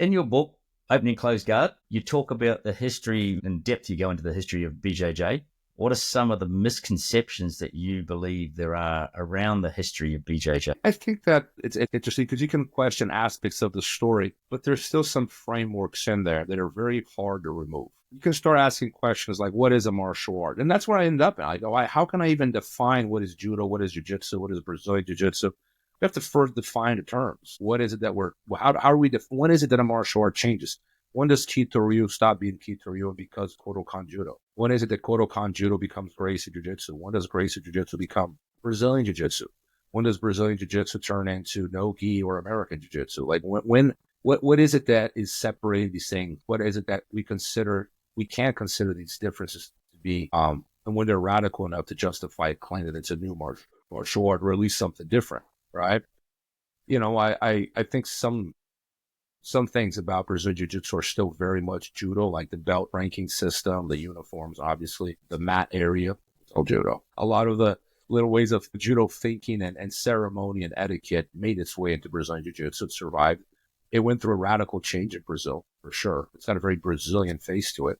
In your book, Opening Closed Guard, you talk about the history in depth. You go into the history of BJJ. What are some of the misconceptions that you believe there are around the history of BJJ? I think that it's interesting because you can question aspects of the story, but there's still some frameworks in there that are very hard to remove. You can start asking questions like, what is a martial art? And that's where I end up. I go, how can I even define what is judo, what is jiu-jitsu, what is Brazilian jiu-jitsu? We have to first define the terms. What is it that how are we, when is it that a martial art changes? When does Kito-Ryu stop being Kito-Ryu and becomes Kodokan Judo? When is it that Kodokan Judo becomes Gracie Jiu-Jitsu? When does Gracie Jiu-Jitsu become Brazilian Jiu-Jitsu? When does Brazilian Jiu-Jitsu turn into no-gi or American Jiu-Jitsu? Like what is it that is separating these things? What is it that we can't consider these differences to be, and when they're radical enough to justify a claim that it's a new martial art or at least something different, right? I think some things about Brazilian Jiu-Jitsu are still very much judo, like the belt ranking system, the uniforms, obviously, the mat area, it's all judo. A lot of the little ways of judo thinking and ceremony and etiquette made its way into Brazilian Jiu-Jitsu. It survived. It went through a radical change in Brazil, for sure. It's got a very Brazilian face to it.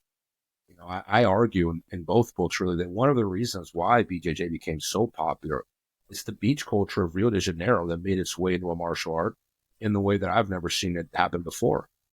I argue in both books, really, that one of the reasons why BJJ became so popular is the beach culture of Rio de Janeiro that made its way into a martial art in the way that I've never seen it happen before.